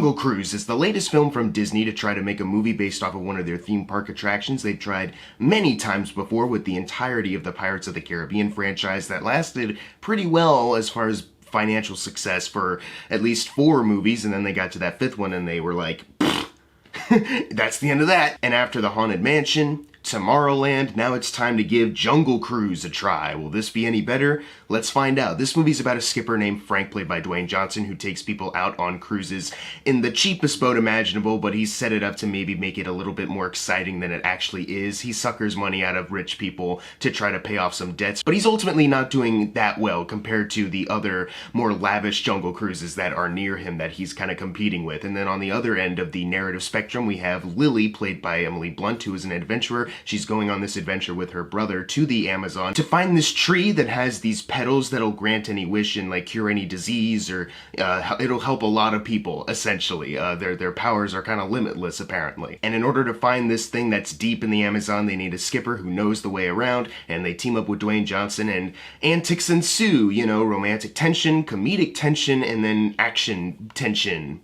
Jungle Cruise is the latest film from Disney to try to make a movie based off of one of their theme park attractions. They've tried many times before with the entirety of the Pirates of the Caribbean franchise that lasted pretty well as far as financial success for at least 4 movies, and then they got to that 5th one and they were like, that's the end of that. And after the Haunted Mansion, Tomorrowland, now it's time to give Jungle Cruise a try. Will this be any better? Let's find out. This movie's about a skipper named Frank, played by Dwayne Johnson, who takes people out on cruises in the cheapest boat imaginable, but he's set it up to maybe make it a little bit more exciting than it actually is. He suckers money out of rich people to try to pay off some debts, but he's ultimately not doing that well compared to the other more lavish jungle cruises that are near him that he's kind of competing with. And then on the other end of the narrative spectrum, we have Lily, played by Emily Blunt, who is an adventurer. She's going on this adventure with her brother to the Amazon to find this tree that has these petals that'll grant any wish and like cure any disease, or it'll help a lot of people, essentially. Their powers are kind of limitless, apparently. And in order to find this thing that's deep in the Amazon, they need a skipper who knows the way around, and they team up with Dwayne Johnson, and antics ensue, you know, romantic tension, comedic tension, and then action tension.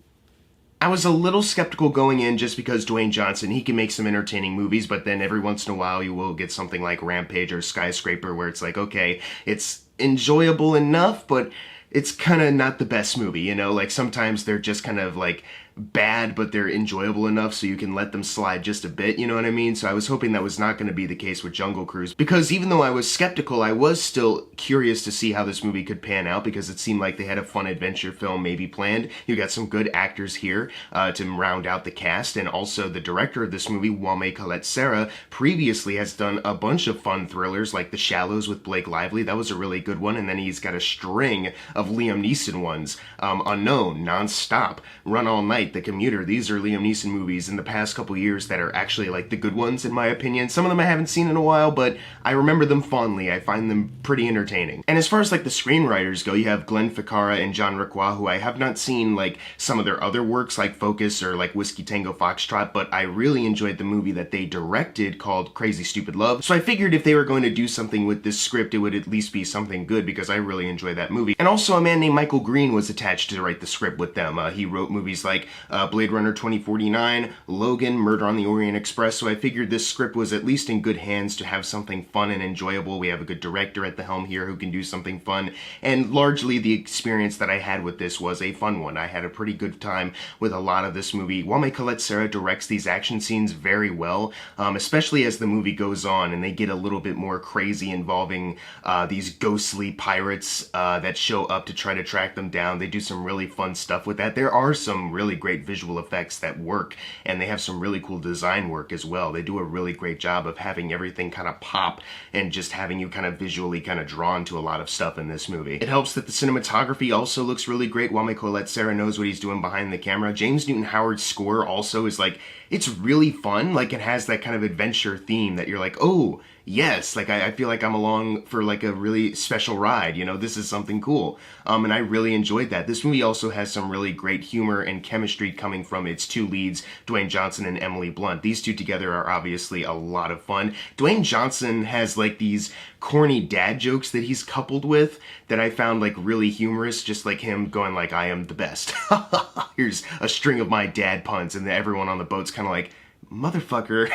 I was a little skeptical going in just because Dwayne Johnson, he can make some entertaining movies, but then every once in a while you will get something like Rampage or Skyscraper where it's like, okay, it's enjoyable enough, but it's kind of not the best movie, you know? Like sometimes they're just kind of like bad, but they're enjoyable enough so you can let them slide just a bit, you know what I mean? So I was hoping that was not going to be the case with Jungle Cruise, because even though I was skeptical, I was still curious to see how this movie could pan out, because it seemed like they had a fun adventure film maybe planned. You got some good actors here to round out the cast, and also the director of this movie, Wame Colette-Serra, previously has done a bunch of fun thrillers like The Shallows with Blake Lively. That was a really good one. And then he's got a string of Liam Neeson ones. Unknown, Nonstop, Run All Night, The Commuter. These are Liam Neeson movies in the past couple years that are actually like the good ones in my opinion. Some of them I haven't seen in a while, but I remember them fondly. I find them pretty entertaining. And as far as like the screenwriters go, you have Glenn Ficarra and John Requa, who I have not seen like some of their other works like Focus or like Whiskey Tango Foxtrot, but I really enjoyed the movie that they directed called Crazy Stupid Love. So I figured if they were going to do something with this script, it would at least be something good, because I really enjoyed that movie. And also a man named Michael Green was attached to write the script with them. He wrote movies like Blade Runner 2049, Logan, Murder on the Orient Express, so I figured this script was at least in good hands to have something fun and enjoyable. We have a good director at the helm here who can do something fun, and largely the experience that I had with this was a fun one. I had a pretty good time with a lot of this movie. Wame Colette-Serra directs these action scenes very well, especially as the movie goes on and they get a little bit more crazy, involving these ghostly pirates that show up to try to track them down. They do some really fun stuff with that. There are some really great visual effects that work, and they have some really cool design work as well. They do a really great job of having everything kind of pop and just having you kind of visually kind of drawn to a lot of stuff in this movie. It helps that the cinematography also looks really great. Wame Colette-Serra knows what he's doing behind the camera. James Newton Howard's score also is like, it's really fun. Like it has that kind of adventure theme that you're like, oh, yes, like I feel like I'm along for like a really special ride, you know, this is something cool. And I really enjoyed that. This movie also has some really great humor and chemistry coming from its 2 leads, Dwayne Johnson and Emily Blunt. These 2 together are obviously a lot of fun. Dwayne Johnson has like these corny dad jokes that he's coupled with that I found like really humorous, just like him going like, I am the best. Here's a string of my dad puns, and then everyone on the boat's kind of like, motherfucker.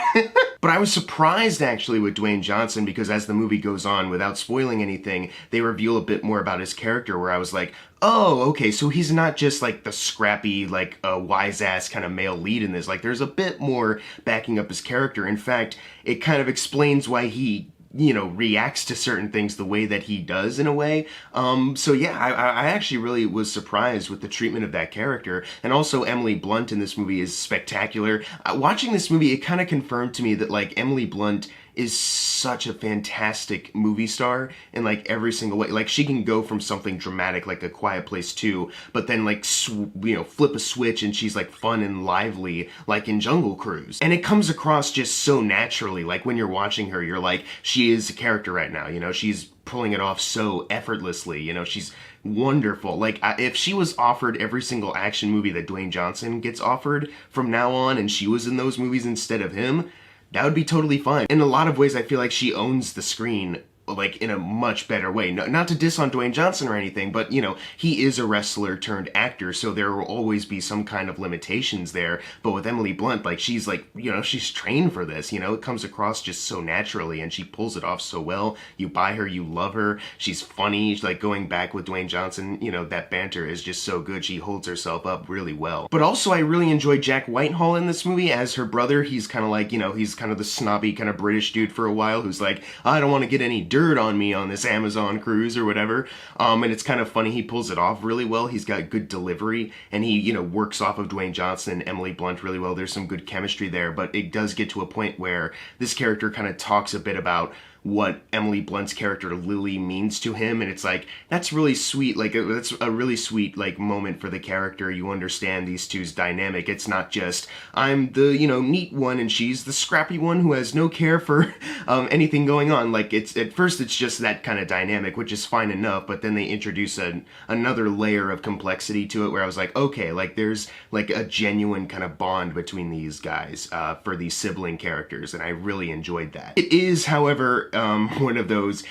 But I was surprised actually with Dwayne Johnson, because as the movie goes on, without spoiling anything, they reveal a bit more about his character, where I was like, oh, okay, so he's not just like the scrappy, like wise ass kind of male lead in this. Like there's a bit more backing up his character. In fact, it kind of explains why he, you know, reacts to certain things the way that he does in a way. So yeah, I actually really was surprised with the treatment of that character. And also Emily Blunt in this movie is spectacular. Watching this movie, it kind of confirmed to me that like Emily Blunt is such a fantastic movie star in like every single way. Like she can go from something dramatic like A Quiet Place 2, but then like, you know, flip a switch and she's like fun and lively like in Jungle Cruise. And it comes across just so naturally. Like when you're watching her, you're like, she is a character right now, you know, she's pulling it off so effortlessly, you know, she's wonderful. Like if she was offered every single action movie that Dwayne Johnson gets offered from now on, and she was in those movies instead of him, that would be totally fine. In a lot of ways, I feel like she owns the screen like in a much better way. No, not to diss on Dwayne Johnson or anything, but you know, he is a wrestler turned actor, so there will always be some kind of limitations there. But with Emily Blunt, like she's like, you know, she's trained for this, you know, it comes across just so naturally and she pulls it off so well. You buy her, you love her, she's funny, like going back with Dwayne Johnson, you know, that banter is just so good. She holds herself up really well. But also I really enjoyed Jack Whitehall in this movie as her brother. He's kind of like, you know, he's kind of the snobby kind of British dude for a while who's like, I don't want to get any dirt on me on this Amazon cruise or whatever. And it's kind of funny. He pulls it off really well. He's got good delivery and he, you know, works off of Dwayne Johnson and Emily Blunt really well. There's some good chemistry there, but it does get to a point where this character kind of talks a bit about what Emily Blunt's character Lily means to him, and it's like, that's really sweet. Like, that's a really sweet, like, moment for the character. You understand these two's dynamic. It's not just, I'm the, you know, neat one and she's the scrappy one who has no care for anything going on. Like, it's, at first it's just that kind of dynamic, which is fine enough, but then they introduce another layer of complexity to it where I was like, okay, like, there's, like, a genuine kind of bond between these guys for these sibling characters, and I really enjoyed that. It is, however, one of those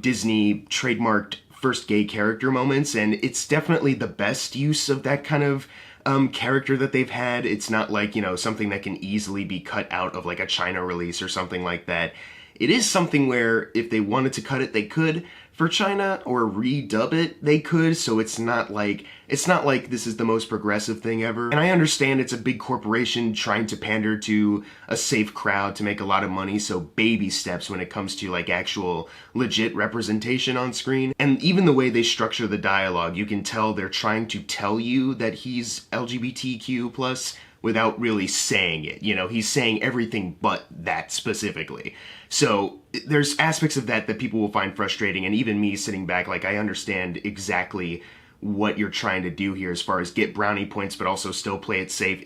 Disney trademarked first gay character moments, and it's definitely the best use of that kind of character that they've had. It's not like, you know, something that can easily be cut out of like a China release or something like that. It is something where if they wanted to cut it, they could. For China, or redub it, they could, so it's not like this is the most progressive thing ever. And I understand it's a big corporation trying to pander to a safe crowd to make a lot of money, so baby steps when it comes to like actual legit representation on screen. And even the way they structure the dialogue, you can tell they're trying to tell you that he's LGBTQ+, without really saying it. You know, he's saying everything but that specifically. So there's aspects of that people will find frustrating, and even me sitting back, like, I understand exactly what you're trying to do here as far as get brownie points but also still play it safe.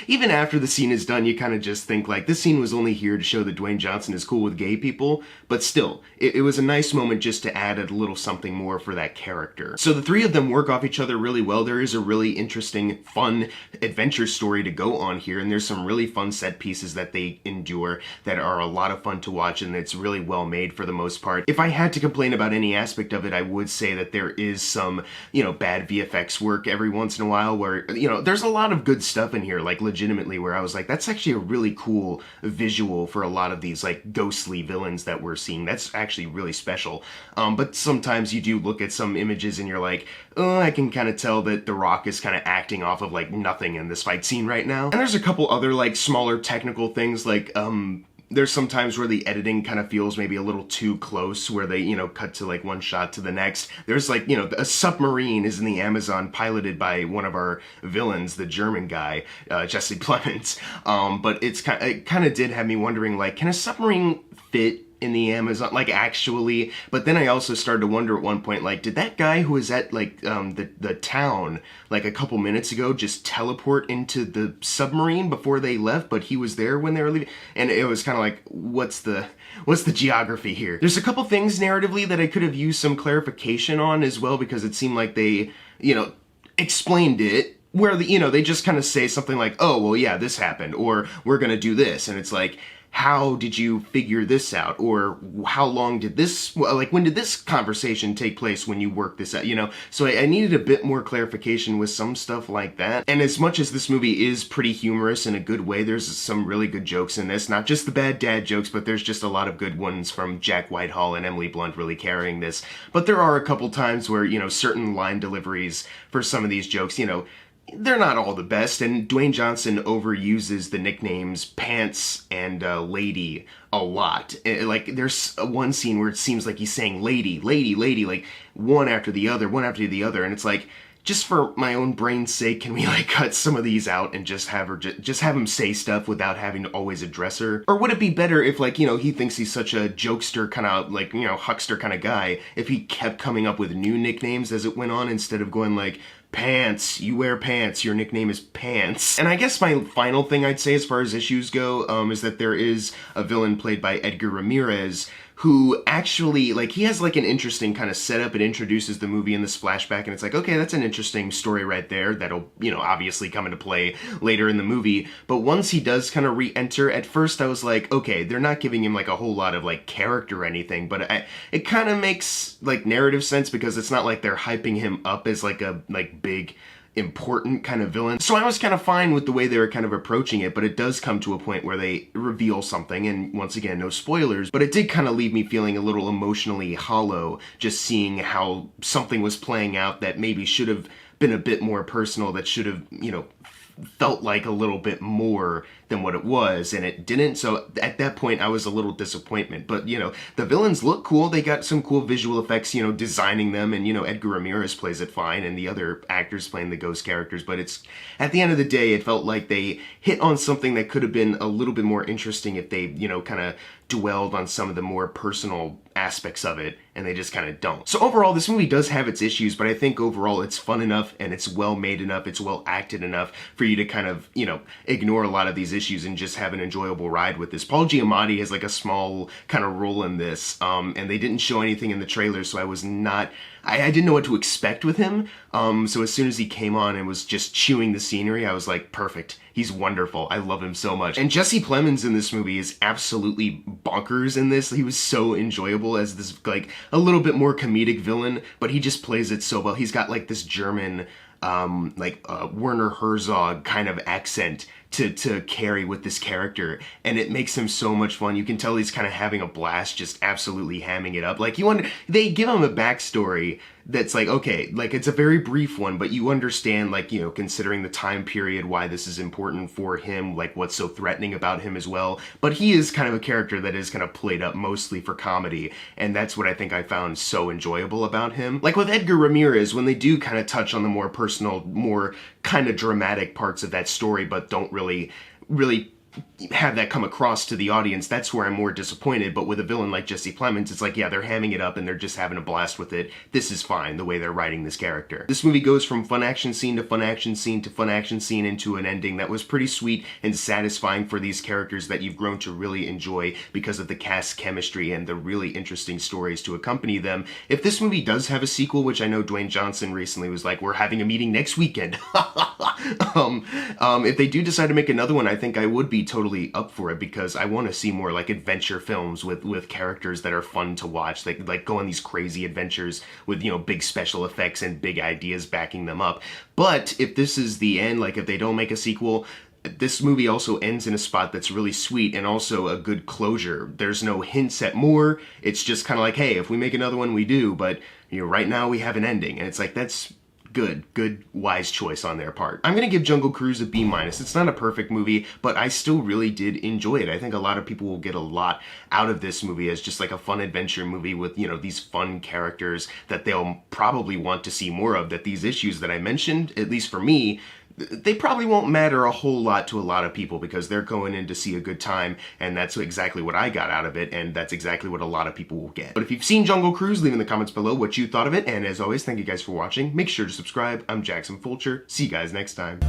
Even after the scene is done, you kind of just think like, this scene was only here to show that Dwayne Johnson is cool with gay people, but still, it was a nice moment just to add a little something more for that character. So the three of them work off each other really well. There is a really interesting, fun adventure story to go on here, and there's some really fun set pieces that they endure that are a lot of fun to watch, and it's really well made for the most part. If I had to complain about any aspect of it, I would say that there is some, you know, bad VFX work every once in a while where, you know, there's a lot of good stuff in here, like legitimately, where I was like, that's actually a really cool visual for a lot of these like ghostly villains that we're seeing. That's actually really special. But sometimes you do look at some images and you're like, oh, I can kind of tell that The Rock is kind of acting off of like nothing in this fight scene right now. And there's a couple other like smaller technical things, like there's some times where the editing kind of feels maybe a little too close, where they, you know, cut to like one shot to the next. There's like, you know, a submarine is in the Amazon piloted by one of our villains, the German guy, Jesse Plemons. But it kind of did have me wondering, like, can a submarine fit in the Amazon, like, actually? But then I also started to wonder at one point, like, did that guy who was at like the town like a couple minutes ago just teleport into the submarine before they left, but he was there when they were leaving? And it was kind of like, what's the geography here? There's a couple things narratively that I could have used some clarification on as well, because it seemed like they, you know, explained it where the, you know, they just kind of say something like, oh, well, yeah, this happened, or we're gonna do this, and it's like, how did you figure this out? Or how long did this, like, when did this conversation take place when you worked this out, you know? So I needed a bit more clarification with some stuff like that. And as much as this movie is pretty humorous in a good way, there's some really good jokes in this. Not just the bad dad jokes, but there's just a lot of good ones from Jack Whitehall and Emily Blunt really carrying this. But there are a couple times where, you know, certain line deliveries for some of these jokes, you know, they're not all the best, and Dwayne Johnson overuses the nicknames Pants and Lady a lot. Like, there's one scene where it seems like he's saying lady, lady, lady, like one after the other, and it's like, just for my own brain's sake, can we like cut some of these out and just have her just have him say stuff without having to always address her? Or would it be better if, like, you know, he thinks he's such a jokester kind of, like, you know, huckster kind of guy, if he kept coming up with new nicknames as it went on, instead of going like, Pants, you wear pants, your nickname is Pants. And I guess my final thing I'd say as far as issues go is that there is a villain played by Edgar Ramirez who actually, like, he has like an interesting kind of setup. It introduces the movie in this flashback, and it's like, okay, that's an interesting story right there that'll, you know, obviously come into play later in the movie. But once he does kind of re-enter, at first I was like, okay, they're not giving him like a whole lot of like character or anything, but it kind of makes like narrative sense because it's not like they're hyping him up as like a big important kind of villain. So I was kind of fine with the way they were kind of approaching it, but it does come to a point where they reveal something, and once again, no spoilers, but it did kind of leave me feeling a little emotionally hollow, just seeing how something was playing out that maybe should have been a bit more personal, that should have, you know, felt like a little bit more than what it was, and it didn't. So at that point I was a little disappointment. But you know, the villains look cool, they got some cool visual effects, you know, designing them, and you know, Edgar Ramirez plays it fine and the other actors playing the ghost characters, but it's, at the end of the day, it felt like they hit on something that could have been a little bit more interesting if they, you know, kind of dwelled on some of the more personal aspects of it, and they just kind of don't. So overall, this movie does have its issues, but I think overall it's fun enough and it's well made enough, it's well acted enough for you to kind of, you know, ignore a lot of these issues and just have an enjoyable ride with this. Paul Giamatti has like a small kind of role in this, and they didn't show anything in the trailer, so I was not, I didn't know what to expect with him. So as soon as he came on and was just chewing the scenery, I was like, perfect. He's wonderful. I love him so much. And Jesse Plemons in this movie is absolutely bonkers in this. He was so enjoyable as this, like, a little bit more comedic villain, but he just plays it so well. He's got like this German, Werner Herzog kind of accent to carry with this character, and it makes him so much fun. You can tell he's kind of having a blast, just absolutely hamming it up. Like, you wonder, they give him a backstory that's like, okay, like, it's a very brief one, but you understand, like, you know, considering the time period, why this is important for him, like, what's so threatening about him as well. But he is kind of a character that is kind of played up mostly for comedy, and that's what I think I found so enjoyable about him. Like with Edgar Ramirez, when they do kind of touch on the more personal, more kind of dramatic parts of that story, but don't really have that come across to the audience, that's where I'm more disappointed. But with a villain like Jesse Plemons, it's like, yeah, they're hamming it up and they're just having a blast with it. This is fine, the way they're writing this character. This movie goes from fun action scene to fun action scene to fun action scene into an ending that was pretty sweet and satisfying for these characters that you've grown to really enjoy because of the cast chemistry and the really interesting stories to accompany them. If this movie does have a sequel, which I know Dwayne Johnson recently was like, we're having a meeting next weekend. If they do decide to make another one, I think I would be totally up for it, because I want to see more like adventure films with characters that are fun to watch. Like go on these crazy adventures with, you know, big special effects and big ideas backing them up. But if this is the end, like if they don't make a sequel, this movie also ends in a spot that's really sweet and also a good closure. There's no hints at more. It's just kind of like, hey, if we make another one, we do, but you know, right now we have an ending. And it's like, that's good, wise choice on their part. I'm gonna give Jungle Cruise a B-. It's not a perfect movie, but I still really did enjoy it. I think a lot of people will get a lot out of this movie as just like a fun adventure movie with, you know, these fun characters that they'll probably want to see more of, that these issues that I mentioned, at least for me, they probably won't matter a whole lot to a lot of people because they're going in to see a good time, and that's exactly what I got out of it, and that's exactly what a lot of people will get. But if you've seen Jungle Cruise, leave in the comments below what you thought of it, and as always, thank you guys for watching. Make sure to subscribe. I'm Jackson Fulcher. See you guys next time.